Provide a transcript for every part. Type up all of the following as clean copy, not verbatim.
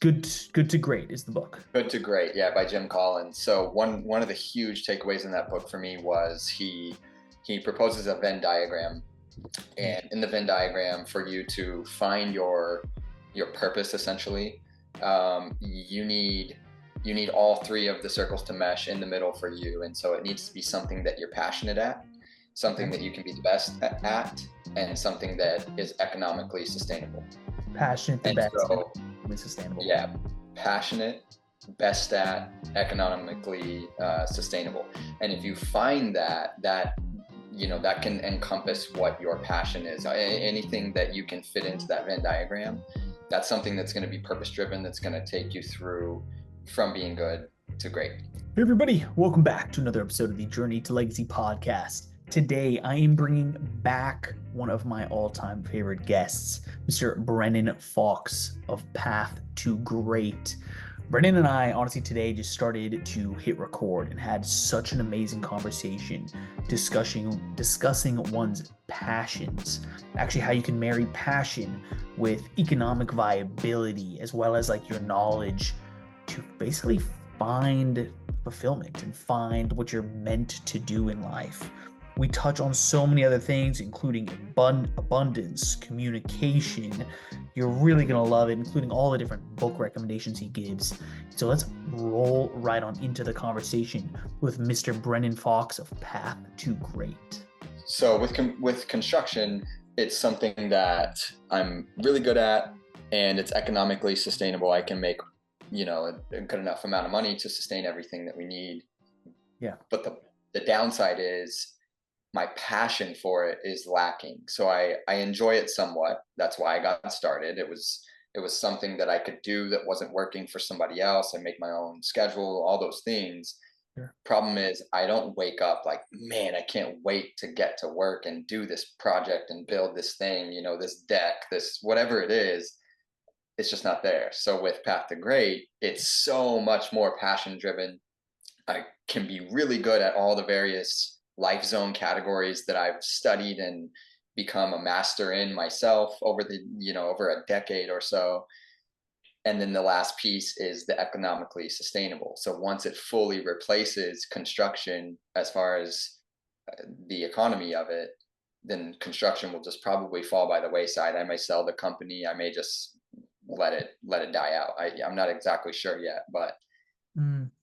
Good to Great is the book. Good to Great, yeah, by Jim Collins. So one of the huge takeaways in that book for me was he proposes a Venn diagram, and in the Venn diagram, for you to find your purpose, essentially, you need all three of the circles to mesh in the middle for you, and so it needs to be something that you're passionate at, something that you can be the best at, and something that is economically sustainable. Passionate, the And best, so, and sustainable. yeah, passionate, best at, economically sustainable. And if you find that can encompass what your passion is. Anything that you can fit into that Venn diagram, that's something that's going to be purpose driven, that's going to take you through from being good to great. Hey everybody, welcome back to another episode of the Journey to Legacy podcast. Today, I am bringing back one of my all-time favorite guests, Mr. Brennan Falks of Path to Great. Brennan and I, honestly, today just started to hit record and had such an amazing conversation discussing one's passions. Actually, how you can marry passion with economic viability, as well as like your knowledge to basically find fulfillment and find what you're meant to do in life. We touch on so many other things, including abundance, communication. You're really going to love it, including all the different book recommendations he gives. So let's roll right on into the conversation with Mr. Brennan Falks of Path to Great. So with construction, it's something that I'm really good at, and it's economically sustainable. I can make a good enough amount of money to sustain everything that we need. Yeah. But the downside is my passion for it is lacking. So I enjoy it somewhat. That's why I got started. It was something that I could do that wasn't working for somebody else. I make my own schedule, all those things. Sure. Problem is, I don't wake up like, man, I can't wait to get to work and do this project and build this thing, this deck, this whatever it is. It's just not there. So with Path to Great, it's so much more passion driven. I can be really good at all the various life zone categories that I've studied and become a master in myself over over a decade or so. And then the last piece is the economically sustainable. So once it fully replaces construction as far as the economy of it, then construction will just probably fall by the wayside. I may sell the company. I may just let it die out. I'm not exactly sure yet, but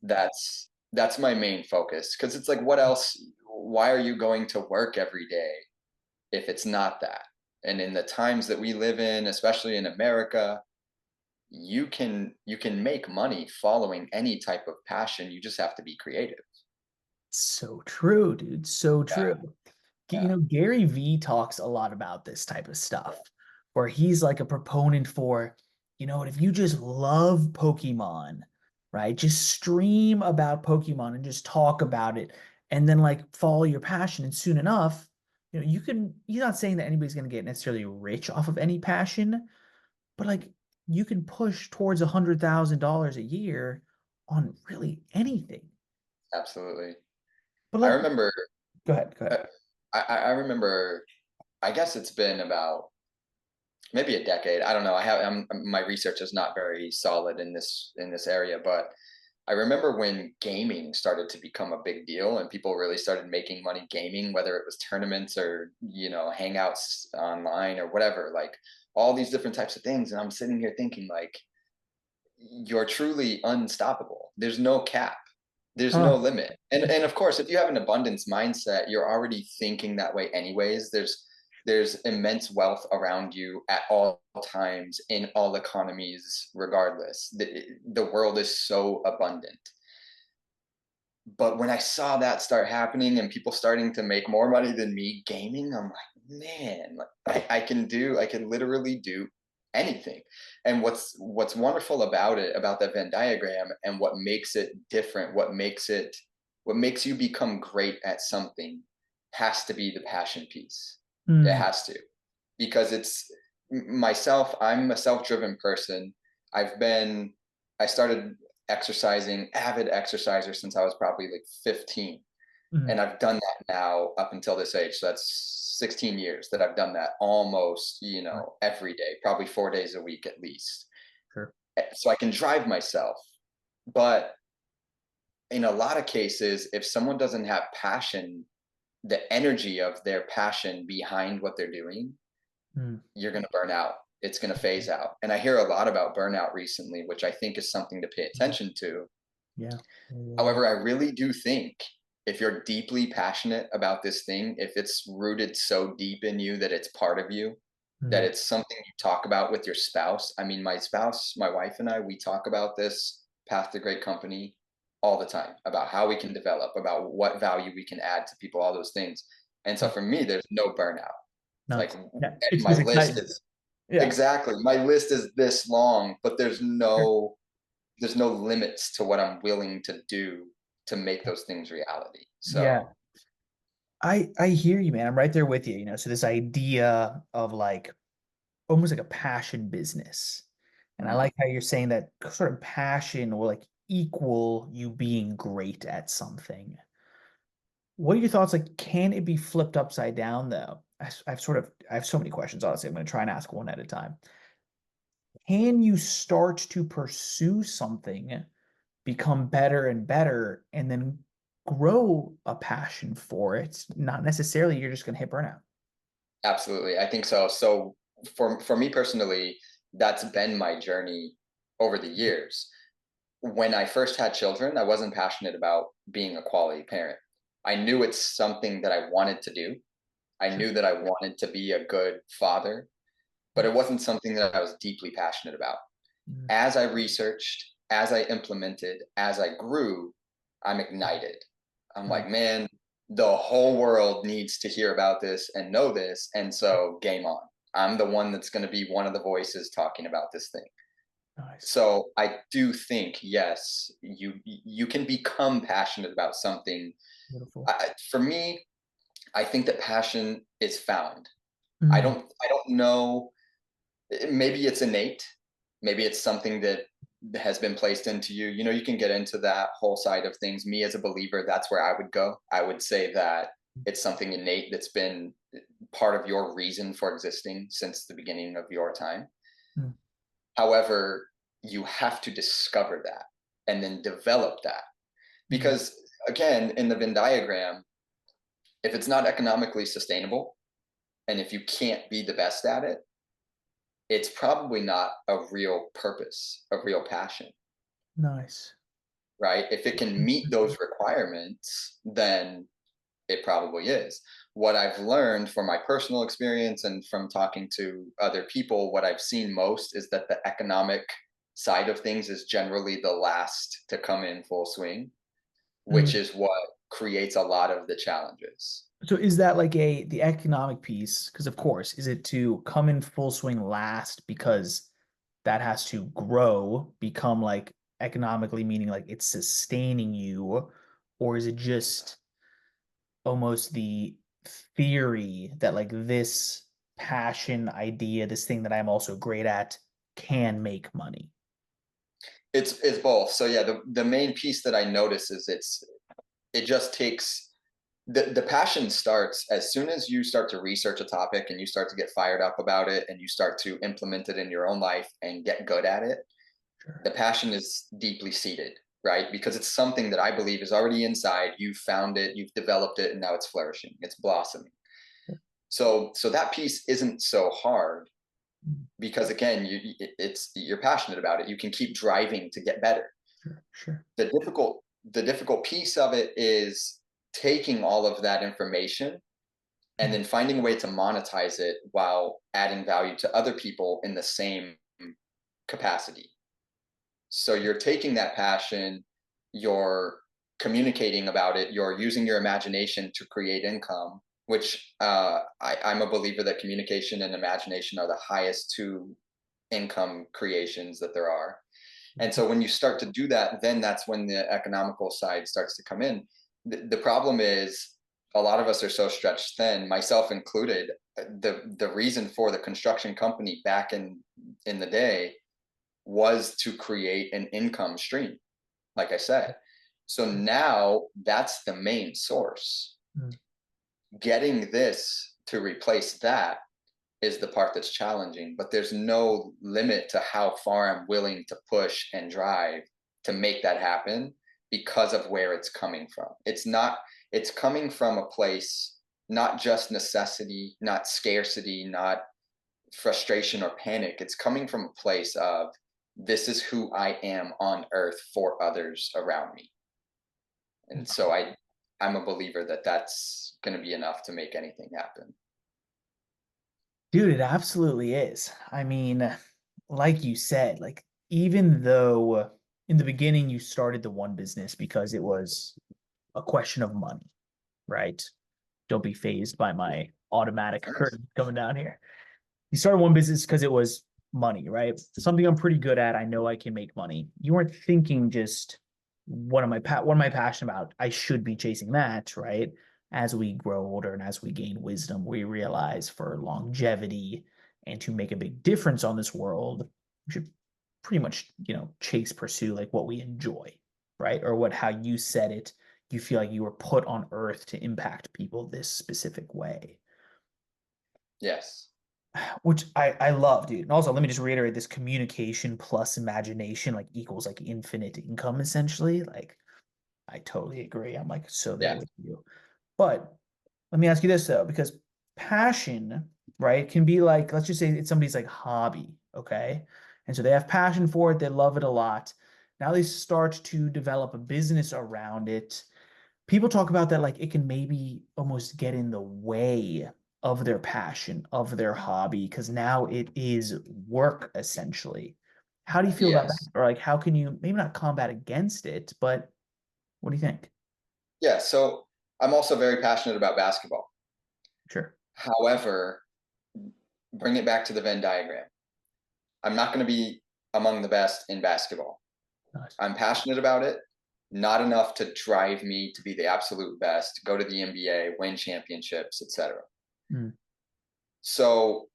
that's my main focus, because it's like, what else? Why are you going to work every day if it's not that? And in the times that we live in, especially in America, you can make money following any type of passion. You just have to be creative. So true, dude. So true. Yeah. Gary Vee talks a lot about this type of stuff, where he's like a proponent for, if you just love Pokemon, right? Just stream about Pokemon and just talk about it, and then like follow your passion. And soon enough, he's not saying that anybody's going to get necessarily rich off of any passion, but like you can push towards $100,000 a year on really anything. Absolutely. But I like, remember, go ahead, go uh, ahead. I remember, I guess it's been about maybe a decade. I don't know. My research is not very solid in this area, but I remember when gaming started to become a big deal and people really started making money gaming, whether it was tournaments or, hangouts online or whatever, like all these different types of things. And I'm sitting here thinking, like, you're truly unstoppable. There's no cap. There's no Huh. limit. And of course, if you have an abundance mindset, you're already thinking that way anyways. There's immense wealth around you at all times in all economies, regardless. The world is so abundant. But when I saw that start happening and people starting to make more money than me gaming, I'm like, man, I can literally do anything. And what's wonderful about it, about that Venn diagram, and what makes it different, what makes you become great at something, has to be the passion piece. It Hmm. has to, because it's myself. I'm a self-driven person. I started exercising, avid exerciser, since I was probably like 15. Mhm. And I've done that now up until this age. So that's 16 years that I've done that almost, Right. every day, probably 4 days a week at least. Sure. so I can drive myself. But in a lot of cases, if someone doesn't have passion, the energy of their passion behind what they're doing, Mm. you're going to burn out. It's going to phase out. And I hear a lot about burnout recently, which I think is something to pay attention to. Yeah. Yeah. However, I really do think if you're deeply passionate about this thing, if it's rooted so deep in you that it's part of you, that Mm. it's something you talk about with your spouse. I mean, my spouse, my wife and I, we talk about this path to great company all the time, about how we can develop, about what value we can add to people, all those things. And so Mm. for me, there's no burnout. Like Nice. Yeah. It's my just list excitement. is Yeah. exactly, my list is this long, but there's no limits to what I'm willing to do to make those things reality. Yeah. So I hear you, man. I'm right there with you, so this idea of like almost like a passion business. And I mm, like how you're saying that sort of passion will like equal you being great at something. What are your thoughts? Like, can it be flipped upside down though? I have so many questions, honestly. I'm going to try and ask one at a time. Can you start to pursue something, become better and better, and then grow a passion for it? Not necessarily you're just going to hit burnout. absolutely, I think so. So for me personally, that's been my journey over the years. When I first had children, I wasn't passionate about being a quality parent. I knew it's something that I wanted to do. I Sure. knew that I wanted to be a good father, but it wasn't something that I was deeply passionate about. Mm. As I researched, as I implemented, as I grew, I'm ignited. I'm Nice. like, man, the whole world needs to hear about this and know this. And so, game on. I'm the one that's going to be one of the voices talking about this thing. Nice. So I do think, yes, you can become passionate about something. Beautiful. For me, I think that passion is found. Mm. I don't know. Maybe it's innate. Maybe it's something that has been placed into you. You know, you can get into that whole side of things. Me as a believer, that's where I would go. I would say that it's something innate that's been part of your reason for existing since the beginning of your time. Mm. However, you have to discover that and then develop that. Mm. Because again, in the Venn diagram, if it's not economically sustainable and if you can't be the best at it, it's probably not a real purpose, a real passion, Nice. right? If it can meet those requirements, then it probably is. What I've learned from my personal experience and from talking to other people, what I've seen most is that the economic side of things is generally the last to come in full swing, which Mm. is what creates a lot of the challenges. So is that like the economic piece? Because of course, is it to come in full swing last because that has to grow, become like economically, meaning like it's sustaining you, or is it just almost the theory that like this passion idea, this thing that I'm also great at, can make money? It's both. So yeah, the main piece that I notice is it just takes the passion starts as soon as you start to research a topic and you start to get fired up about it and you start to implement it in your own life and get good at it. Sure. The passion is deeply seated, right? Because it's something that I believe is already inside. You've found it, you've developed it, and now it's flourishing, it's blossoming. So that piece isn't so hard because again, it's you're passionate about it. You can keep driving to get better. Sure. Sure. The difficult piece of it is taking all of that information and Mm. then finding a way to monetize it while adding value to other people in the same capacity. So you're taking that passion, you're communicating about it, you're using your imagination to create income, which I'm a believer that communication and imagination are the highest two income creations that there are. And so when you start to do that, then that's when the economical side starts to come in. The problem is a lot of us are so stretched thin, myself included. The reason for the construction company back in the day was to create an income stream, like I said. So now that's the main source. Mm. Getting this to replace that is the part that's challenging, but there's no limit to how far I'm willing to push and drive to make that happen because of where it's coming from. It's coming from a place, not just necessity, not scarcity, not frustration or panic. It's coming from a place of this is who I am on earth for others around me. And so I'm a believer that that's going to be enough to make anything happen. Dude, it absolutely is. I mean, like you said, like even though in the beginning you started the one business because it was a question of money, right? Don't be phased by my automatic curtain coming down here. You started one business because it was money, right? Something I'm pretty good at. I know I can make money. You weren't thinking just what am I passionate about? I should be chasing that, right? As we grow older and as we gain wisdom, we realize for longevity and to make a big difference on this world, we should pretty much, pursue like what we enjoy, right? Or what how you said it, you feel like you were put on earth to impact people this specific way. Yes. Which I love, dude. And also, let me just reiterate this: communication plus imagination like equals like infinite income, essentially. Like, I totally agree. I'm like so there Yeah. with you. But let me ask you this though, because passion, right, can be like, let's just say it's somebody's like hobby, okay? And so they have passion for it, they love it a lot. Now they start to develop a business around it. People talk about that like it can maybe almost get in the way of their passion, of their hobby, because now it is work essentially. How do you feel about that? Yes. Or like how can you maybe not combat against it, but what do you think? Yeah. So I'm also very passionate about basketball. Sure. However, bring it back to the Venn diagram. I'm not going to be among the best in basketball. Nice. I'm passionate about it, not enough to drive me to be the absolute best, go to the NBA, win championships, etc. Mm, So,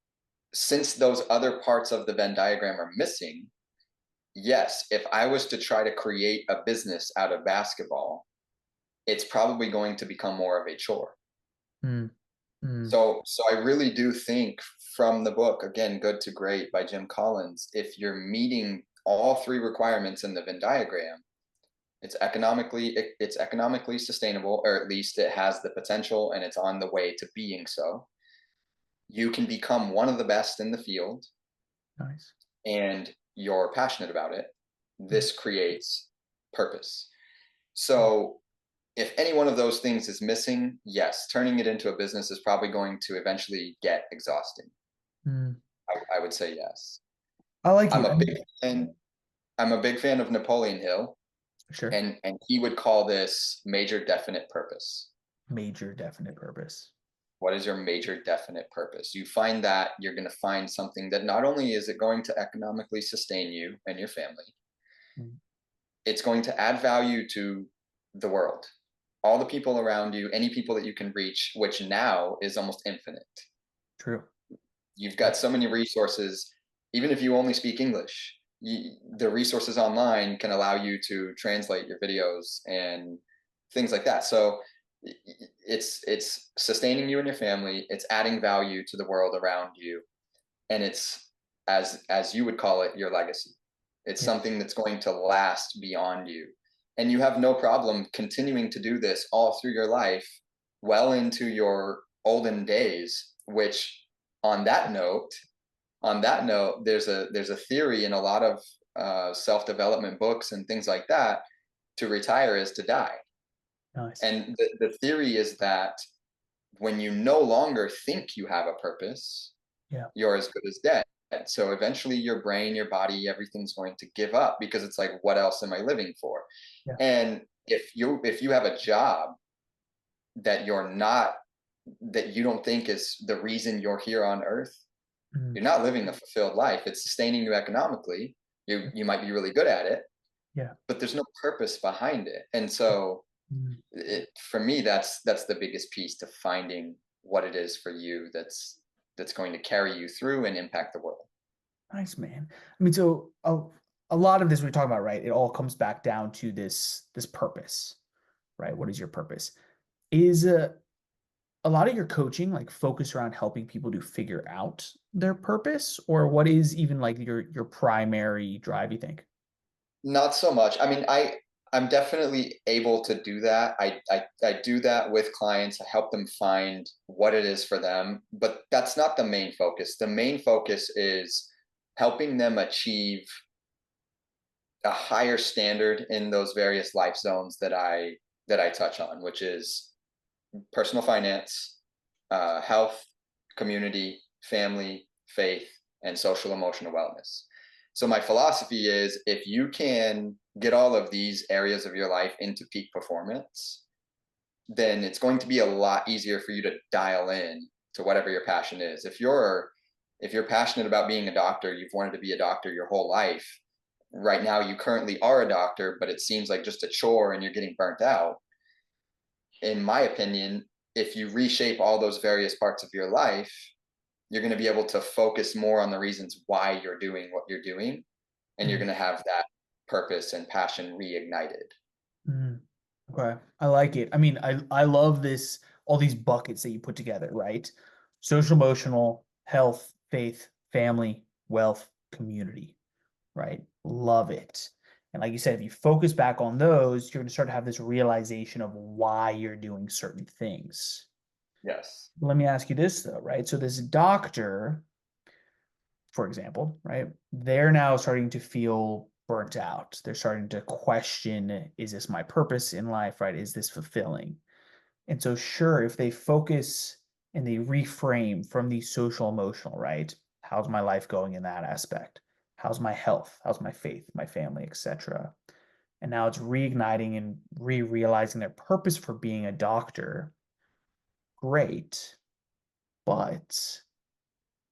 since those other parts of the Venn diagram are missing, yes, if I was to try to create a business out of basketball, it's probably going to become more of a chore. mm, mm. So I really do think from the book, again, Good to Great by Jim Collins, if you're meeting all three requirements in the Venn diagram, it's economically sustainable, or at least it has the potential and it's on the way to being so. You can become one of the best in the field Nice. and you're passionate about it. Mm, This creates purpose. mm, So if any one of those things is missing, yes, turning it into a business is probably going to eventually get exhausting. mm. I would say yes. I like I'm it. a I big mean, fan. I'm a big fan of Napoleon Hill, sure. and he would call this major definite purpose. Major definite purpose. What is your major definite purpose? You find that, you're going to find something that not only is it going to economically sustain you and your family, Mm, it's going to add value to the world, all the people around you, any people that you can reach, which now is almost infinite. true. You've got so many resources. Even if you only speak English, the resources online can allow you to translate your videos and things like that. So it's sustaining you and your family. It's adding value to the world around you, and it's, as you would call it, your legacy. It's Yes. something that's going to last beyond you, and you have no problem continuing to do this all through your life, well into your olden days. Which, on that note, there's a theory in a lot of self development books and things like that. To retire is to die, Nice. and the theory is that when you no longer think you have a purpose, Yeah. you're as good as dead. So eventually your brain, your body, everything's going to give up, because it's like, what else am I living for? Yeah. And if you have a job that you don't think is the reason you're here on earth, Mm, you're not living a fulfilled life. It's sustaining you economically. You might be really good at it, yeah. but there's no purpose behind it. And so Mm, for me, that's the biggest piece to finding what it is for you that's going to carry you through and impact the world. nice, man. I mean, so a lot of this we're talking about, right? It all comes back down to this purpose, right? What is your purpose? Is a lot of your coaching like focus around helping people to figure out their purpose, or what is even like your primary drive, you think? Not so much. I mean, I'm definitely able to do that. I do that with clients. I help them find what it is for them, but that's not the main focus. The main focus is helping them achieve a higher standard in those various life zones that I touch on, which is personal finance, health, community, family, faith, and social emotional wellness. So my philosophy is if you can get all of these areas of your life into peak performance, then it's going to be a lot easier for you to dial in to whatever your passion is. If you're passionate about being a doctor, you've wanted to be a doctor your whole life. Right now you currently are a doctor, but it seems like just a chore and you're getting burnt out. In my opinion, if you reshape all those various parts of your life, you're going to be able to focus more on the reasons why you're doing what you're doing, and you're Mm, going to have that purpose and passion reignited. mm. Okay, I like it. I mean, I love this, all these buckets that you put together, right? Social, emotional, health, faith, family, wealth, community, right? Love it. And like you said, if you focus back on those, you're going to start to have this realization of why you're doing certain things. Yes. Let me ask you this though, right? So this doctor, for example, right? They're now starting to feel burnt out. They're starting to question, is this my purpose in life, right? Is this fulfilling? And so, sure, if they focus and they reframe from the social emotional, right? How's my life going in that aspect? How's my health? How's my faith, my family, etc. And now it's reigniting and re-realizing their purpose for being a doctor. Great. But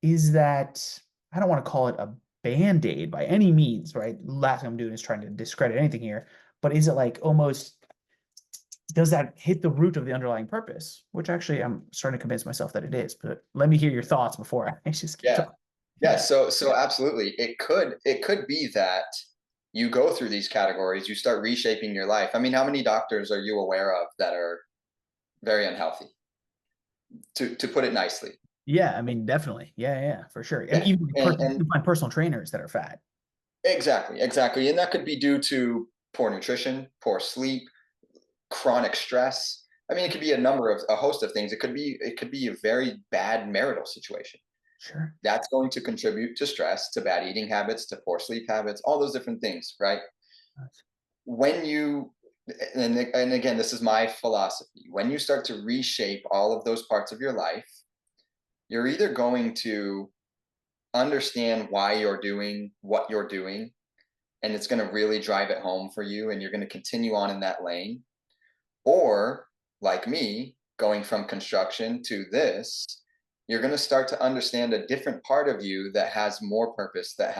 is that, I don't want to call it a band-aid by any means, right? Last thing I'm doing is trying to discredit anything here, but is it like almost, does that hit the root of the underlying purpose? Which actually I'm starting to convince myself that it is, but let me hear your thoughts before I just keep Yeah. talking. Yeah. Yeah, So absolutely. It could be that you go through these categories, you start reshaping your life. I mean, how many doctors are you aware of that are very unhealthy, to put it nicely? yeah, I mean, definitely. Yeah, yeah, for sure. I mean, Yeah. even you And can find personal trainers that are fat. exactly. And that could be due to poor nutrition, poor sleep, chronic stress. I mean, it could be a host of things. It could be a very bad marital situation. Sure. That's going to contribute to stress, to bad eating habits, to poor sleep habits, all those different things, right? When you and again, this is my philosophy. When you start to reshape all of those parts of your life, you're either going to understand why you're doing what you're doing, and it's going to really drive it home for you, and you're going to continue on in that lane. Or, like me, going from construction to this, you're going to start to understand a different part of you that has more purpose, that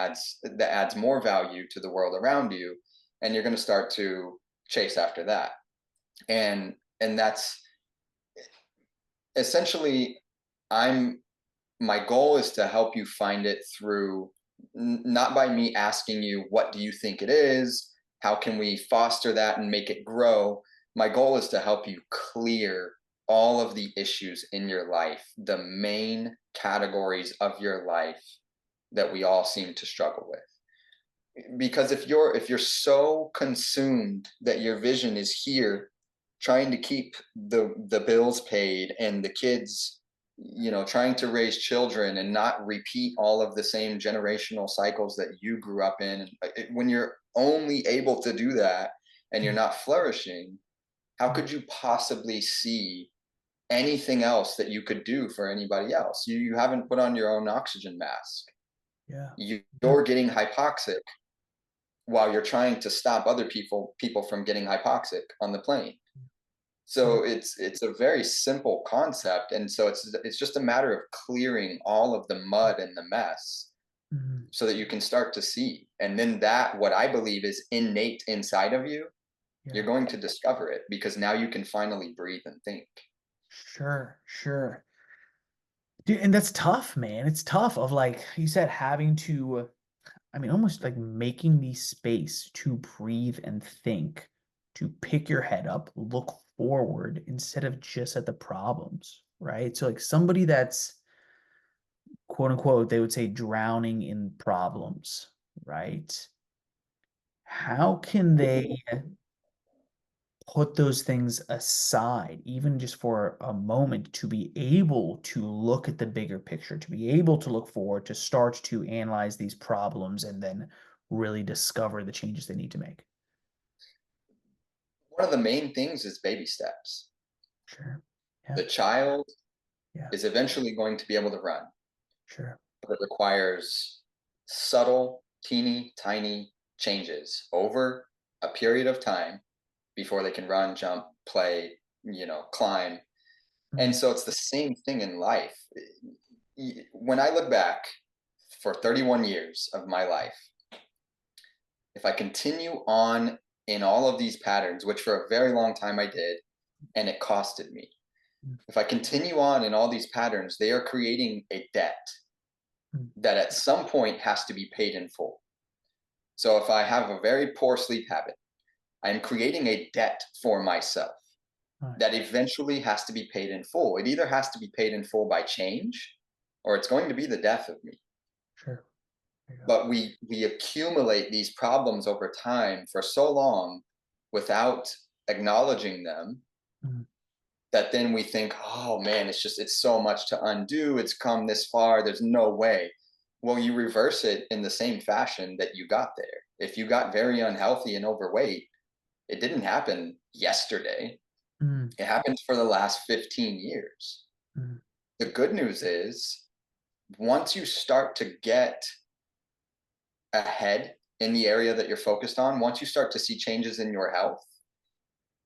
adds more value to the world around you, and you're going to start to chase after that. And that's essentially, I'm my goal is to help you find it through, not by me asking you what do you think it is, how can we foster that and make it grow. My goal is to help you clear all of the issues in your life, the main categories of your life that we all seem to struggle with. Because if you're so consumed that your vision is here, trying to keep the bills paid and the kids, trying to raise children and not repeat all of the same generational cycles that you grew up in, when you're only able to do that and you're not flourishing, how could you possibly see anything else that you could do for anybody else? You haven't put on your own oxygen mask. Yeah. You're getting hypoxic while you're trying to stop other people from getting hypoxic on the plane. Yeah. So it's a very simple concept, and so it's just a matter of clearing all of the mud and the mess Mhm. so that you can start to see. And then that, what I believe is innate inside of you, you're Yeah. going to discover it because now you can finally breathe and think. Sure, sure. Dude, and that's tough, man. It's tough of like you said, having to, I mean, almost like making the space to breathe and think, to pick your head up, look forward instead of just at the problems. right? So like somebody that's quote unquote, they would say drowning in problems, right? How can they put those things aside, even just for a moment, to be able to look at the bigger picture, to be able to look forward, to start to analyze these problems and then really discover the changes they need to make? One of the main things is baby steps. Sure. Yeah. The child Yeah. is eventually going to be able to run, Sure. but it requires subtle, teeny, tiny changes over a period of time before they can run, jump, play, climb. And Mhm. so it's the same thing in life. When I look back for 31 years of my life, if I continue on in all of these patterns, which for a very long time I did, and it costed me, Mhm. if I continue on in all these patterns, they are creating a debt Mhm. that at some point has to be paid in full. So if I have a very poor sleep habit, I'm creating a debt for myself Right. that eventually has to be paid in full. It either has to be paid in full by change or it's going to be the death of me. Sure. There you go. But we accumulate these problems over time for so long without acknowledging them Mhm. that then we think, oh man, it's so much to undo. It's come this far. There's no way. Well, you reverse it in the same fashion that you got there. If you got very unhealthy and overweight, it didn't happen yesterday. Mhm. It happened for the last 15 years. Mhm. The good news is once you start to get ahead in the area that you're focused on, once you start to see changes in your health,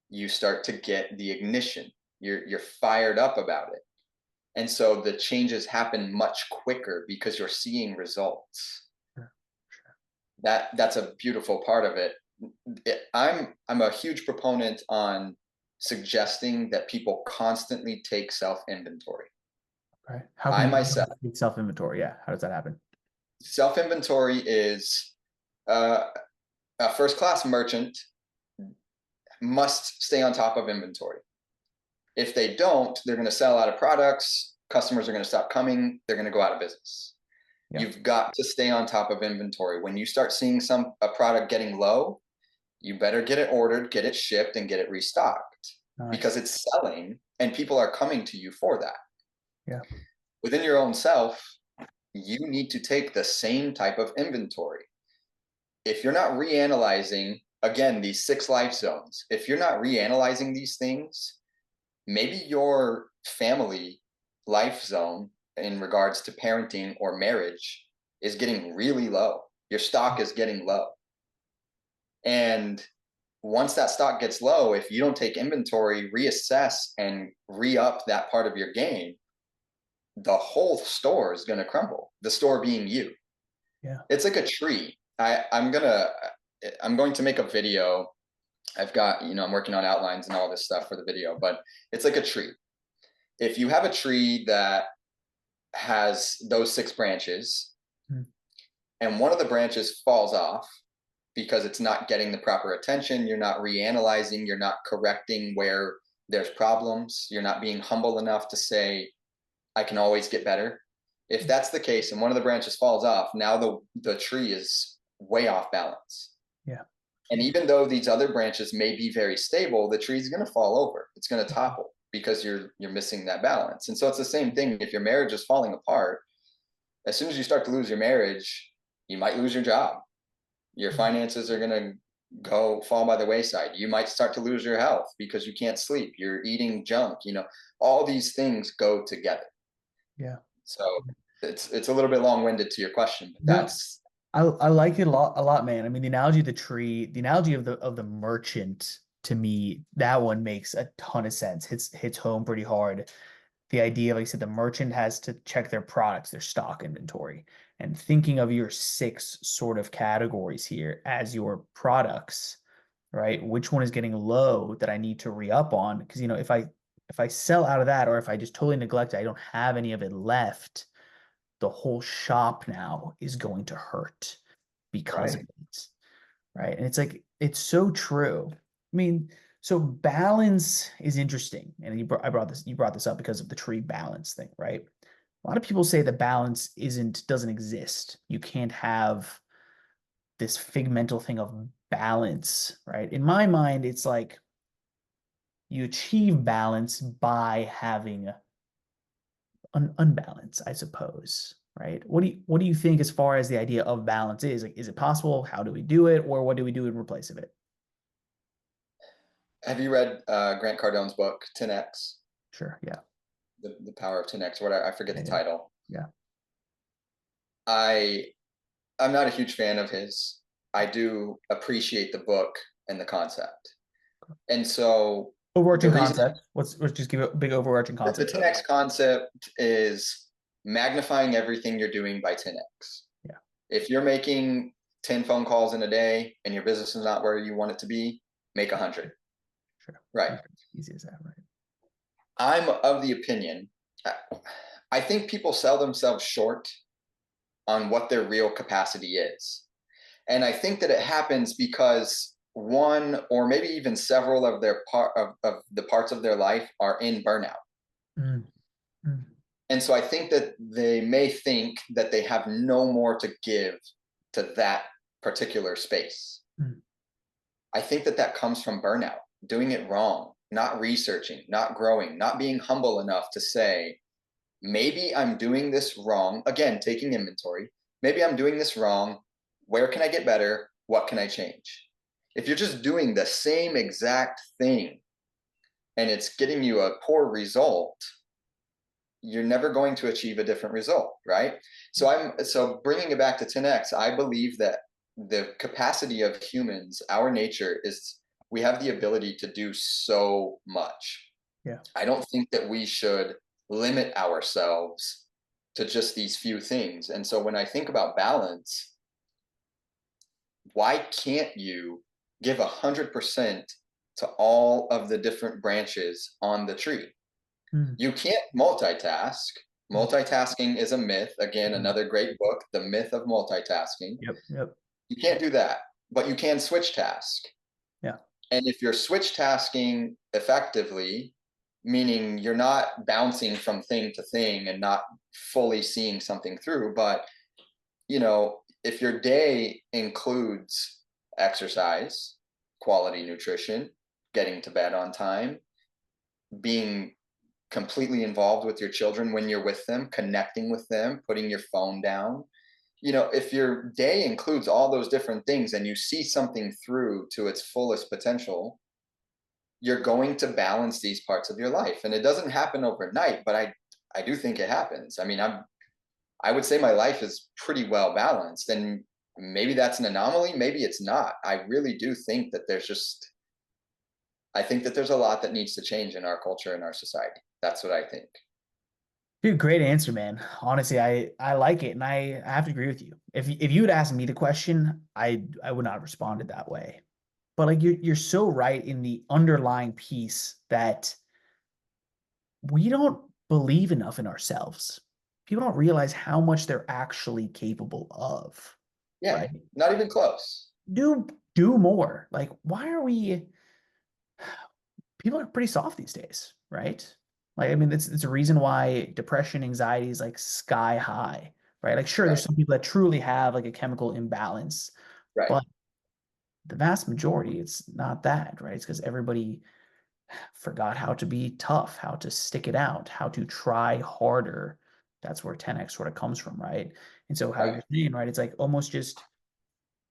you start to get the ignition. You're fired up about it. And so the changes happen much quicker because you're seeing results. Sure. Sure. That's a beautiful part of it. I'm a huge proponent on suggesting that people constantly take self inventory. Okay. How I can myself, you take self-inventory? Yeah. How does that happen? self inventory is uh, a first class merchant must stay on top of inventory. If they don't, they're going to sell out of products. Customers are going to stop coming. They're going to go out of business. Yeah. You've got to stay on top of inventory. When you start seeing a product getting low, you better get it ordered, get it shipped, and get it restocked because Nice. it's selling and people are coming to you for that. Yeah. Within your own self, you need to take the same type of inventory. If you're not reanalyzing, again, these 6 life zones, if you're not reanalyzing these things, maybe your family life zone in regards to parenting or marriage is getting really low. Your stock is getting low. And once that stock gets low, if you don't take inventory, reassess, and re up that part of your game, the whole store is going to crumble. The store being you. Yeah. It's like a tree. I'm going to make a video. I've got, I'm working on outlines and all this stuff for the video, but it's like a tree. If you have a tree that has those 6 branches Mhm. and one of the branches falls off because it's not getting the proper attention, you're not reanalyzing, you're not correcting where there's problems, you're not being humble enough to say, I can always get better. If that's the case and one of the branches falls off, now the tree is way off balance. Yeah. And Absolutely. even though these other branches may be very stable, the tree is going to fall over. It's going to topple because you're missing that balance. And so it's the same thing. If your marriage is falling apart, as soon as you start to lose your marriage, you might lose your job. Your Mhm. finances are going to go fall by the wayside. You might start to lose your health because you can't sleep. You're eating junk. All these things go together. Yeah. So it's a little bit long winded to your question, but No, that's I like it a lot, man. I mean, the analogy of the tree, the analogy of the merchant to me, that one makes a ton of sense. Hits home pretty hard. The idea, like I said, the merchant has to check their products, their stock inventory, and thinking of your 6 sort of categories here as your products, right? Which one is getting low that I need to re-up on? Because if I sell out of that, or if I just totally neglect it, I don't have any of it left, the whole shop now is going to hurt because of right. it, right? And it's like it's so true. I mean, So balance is interesting, and you brought this up because of the tree balance thing, right? A lot of people say that balance doesn't exist. You can't have this figmental thing of balance, right? In my mind, it's like you achieve balance by having unbalance, I suppose, right? What do you think as far as the idea of balance is? Like, is it possible? How do we do it, or what do we do in replace of it? Have you read Grant Cardone's book 10x, Sure, yeah, the power of 10x? What I forget yeah, the yeah, title. yeah. I I'm not a huge fan of his. I do appreciate the book and the concept. And so the Overarching reason concept. Let's just give it a big overarching the concept of it. 10x concept is magnifying everything you're doing by 10x. Yeah, If you're making 10 phone calls in a day and your business is not where you want it to be, make 100. sure. Right. Easy as that, right? I'm of the opinion, I think people sell themselves short on what their real capacity is. And I think that it happens because one or maybe even several of of the parts of their life are in burnout. Mm, mm, And so I think that they may think that they have no more to give to that particular space. mm, I think that that comes from burnout, doing it wrong, not researching, not growing, not being humble enough to say, maybe I'm doing this wrong. Again, taking inventory. Maybe I'm doing this wrong. Where can I get better? What can I change? If you're just doing the same exact thing and it's getting you a poor result, you're never going to achieve a different result, right? So bringing it back to 10x, I believe that the capacity of humans, our nature is we have the ability to do so much. yeah. I don't think that we should limit ourselves to just these few things. And so when I think about balance, why can't you give 100% to all of the different branches on the tree? Mm, You can't multitask. mm, Multitasking is a myth. Again, mm. another great book, The Myth of Multitasking. Yep, yep. You can't do that, but you can switch task. Yeah. And if you're switch tasking effectively, meaning you're not bouncing from thing to thing and not fully seeing something through, but if your day includes exercise, quality nutrition, getting to bed on time, being completely involved with your children when you're with them, connecting with them, putting your phone down. If your day includes all those different things and you see something through to its fullest potential, you're going to balance these parts of your life. And it doesn't happen overnight, but I do think it happens. I mean, I would say my life is pretty well balanced, and maybe that's an anomaly, maybe it's not. I really do think that I think that there's a lot that needs to change in our culture and our society. That's what I think. Dude, great answer, man. Honestly, I like it, and I have to agree with you. If you had asked me the question, I would not have responded that way. But like you're so right in the underlying piece that we don't believe enough in ourselves. People don't realize how much they're actually capable of, Yeah, right? not even close. Do more. Like, why are we people are pretty soft these days, right? Like, I mean, it's a reason why depression, anxiety is like sky high, right? Like, sure, there's Right, some people that truly have like a chemical imbalance, right, but the vast majority, it's not that, right? It's because everybody forgot how to be tough, how to stick it out, how to try harder. That's where 10x sort of comes from, right? And so, how right, you're saying, right? It's like almost just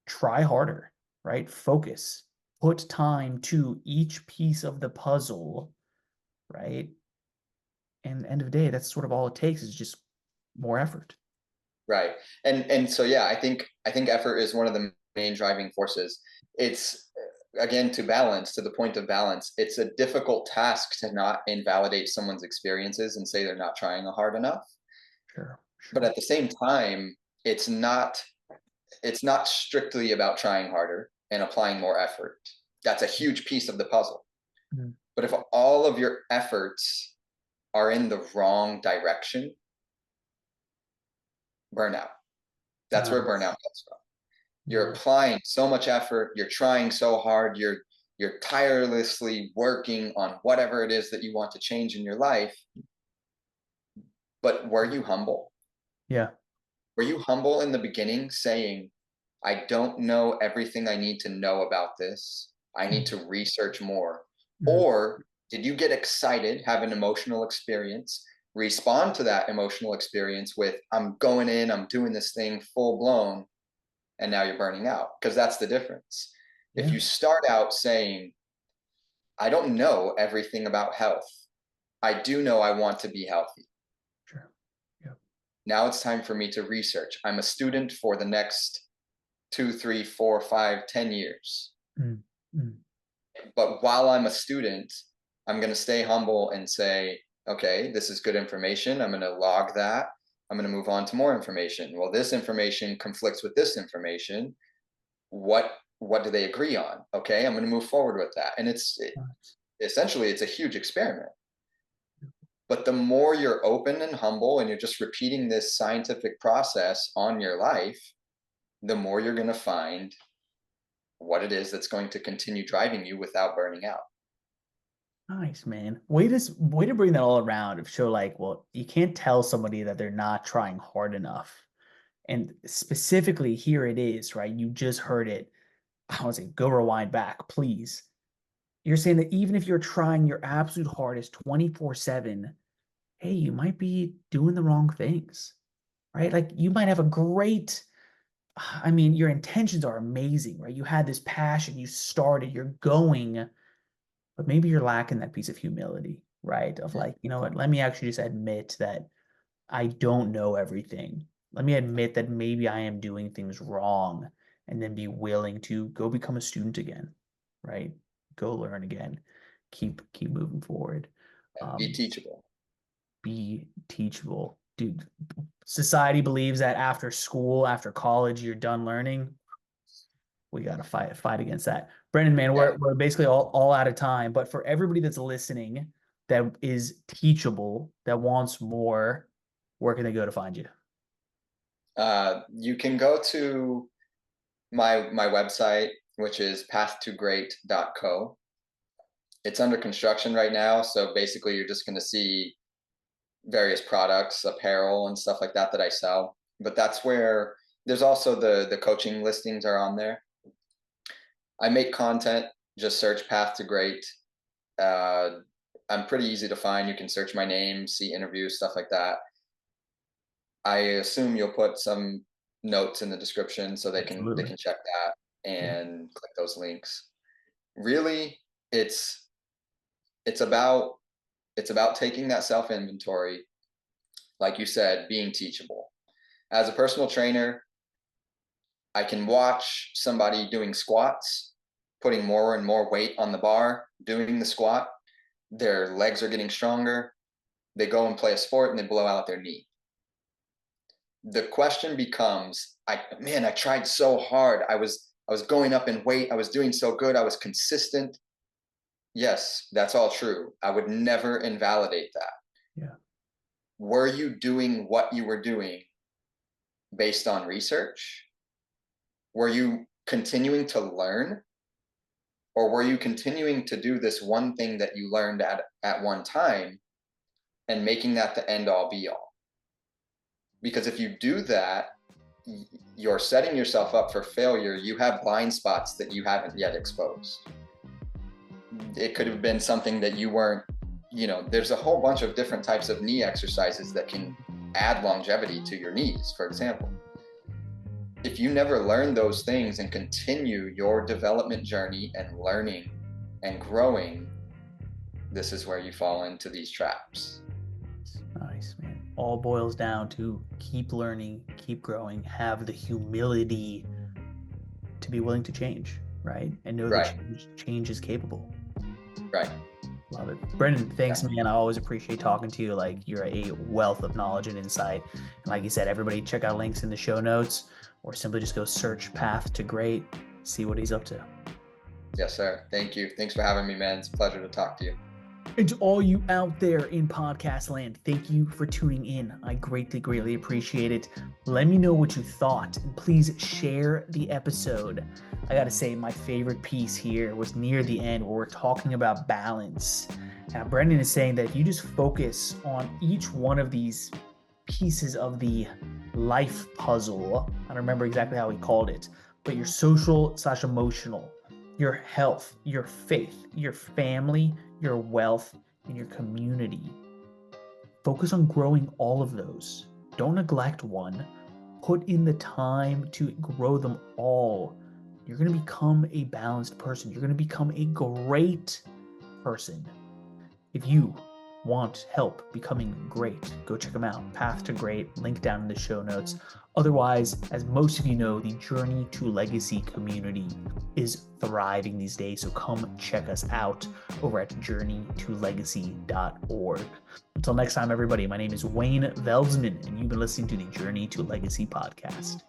try harder, right? Focus, put time to each piece of the puzzle, right? And end of the day, that's sort of all it takes is just more effort. right. And so yeah, I think effort is one of the main driving forces. It's again to balance, to the point of balance, it's a difficult task to not invalidate someone's experiences and say they're not trying hard enough. Sure, But sure. at the same time, it's not it's not strictly about trying harder and applying more effort. That's a huge piece of the puzzle. Mhm. But if all of your efforts are in the wrong direction, burnout. That's where burnout Nice. comes from. You're Nice. applying so much effort, you're trying so hard, You're tirelessly working on whatever it is that you want to change in your life. But were you humble? Yeah. Were you humble in the beginning, saying, I don't know everything I need to know about this. I need to research more. Mm-hmm. Or did you get excited, have an emotional experience, respond to that emotional experience with, I'm going in, I'm doing this thing full blown, and now you're burning out? Because that's the difference. If Yeah. you start out saying, I don't know everything about health, I do know I want to be healthy. Sure. Yeah. Now it's time for me to research. I'm a student for the next 2, 3, 4, 5, 10 years. Mm-hmm. But while I'm a student, I'm going to stay humble and say, okay, this is good information. I'm going to log that. I'm going to move on to more information. Well, this information conflicts with this information. What do they agree on? Okay, I'm going to move forward with that. And essentially it's a huge experiment. But the more you're open and humble and you're just repeating this scientific process on your life, the more you're going to find what it is that's going to continue driving you without burning out. Nice, man. Way to bring that all around of show like, well, you can't tell somebody that they're not trying hard enough. And specifically here it is, right? You just heard it. I want to say, go rewind back, please. You're saying that even if you're trying your absolute hardest 24/7, hey, you might be doing the wrong things, right? Like you might have a great, I mean, your intentions are amazing, right? You had this passion, you started, you're going, but maybe you're lacking that piece of humility, right? Of like, you know what, let me actually just admit that I don't know everything. Let me admit that maybe I am doing things wrong and then be willing to go become a student again, right? Go learn again. Keep moving forward. Be Um, teachable. be teachable. Dude, society believes that after school, after college, you're done learning. We got to fight against that. Brendan, man, Yeah. we're basically all out of time. But for everybody that's listening that is teachable, that wants more, where can they go to find you? You can go to my website, which is pathtogreat.co. It's under construction right now, so basically you're just going to see various products, apparel, and stuff like that I sell. But that's where there's also the coaching listings are on there. I make content. Just search Path to Great. Uh, I'm pretty easy to find. You can search my name, see interviews, stuff like that. I assume you'll put some notes in the description so they Absolutely. can check that Yeah. and click those links. Really, it's it's about it's about taking that self inventory, like you said, being teachable. As a personal trainer, I can watch somebody doing squats, putting more and more weight on the bar, doing the squat. Their legs are getting stronger. They go and play a sport and they blow out their knee. The question becomes, I tried so hard. I was going up in weight. I was doing so good. I was consistent. Yes, that's all true. I would never invalidate that. Yeah. Were you doing what you were doing based on research? Were you continuing to learn? Or were you continuing to do this one thing that you learned at one time and making that the end all be all? Because if you do that, you're setting yourself up for failure. You have blind spots that you haven't yet exposed. It could have been something that you weren't, there's a whole bunch of different types of knee exercises that can add longevity to your knees, for example. If you never learn those things and continue your development journey and learning and growing, this is where you fall into these traps. Nice, man. All boils down to keep learning, keep growing, have the humility to be willing to change, right? And know that Right, change is capable. right. Love it. Brendan, thanks, Yeah. man. I always appreciate talking to you. Like, you're a wealth of knowledge and insight. And like you said, everybody check out links in the show notes or simply just go search Path to Great, see what he's up to. Yes, sir. Thank you. Thanks for having me, man. It's a pleasure to talk to you. And to all you out there in podcast land, thank you for tuning in. I greatly appreciate it. Let me know what you thought, and please share the episode. I gotta say, my favorite piece here was near the end where we're talking about balance. Now, Brendan is saying that if you just focus on each one of these pieces of the life puzzle, I don't remember exactly how he called it, but your social/emotional, your health, your faith, your family, your wealth, and your community. Focus on growing all of those. Don't neglect one. Put in the time to grow them all. You're going to become a balanced person. You're going to become a great person. If you want help becoming great, go check them out. Path to Great, link down in the show notes. Otherwise, as most of you know, the Journey to Legacy community is thriving these days, so come check us out over at journeytolegacy.org. Until next time, everybody, my name is Wayne Veldsman, and you've been listening to the Journey to Legacy podcast.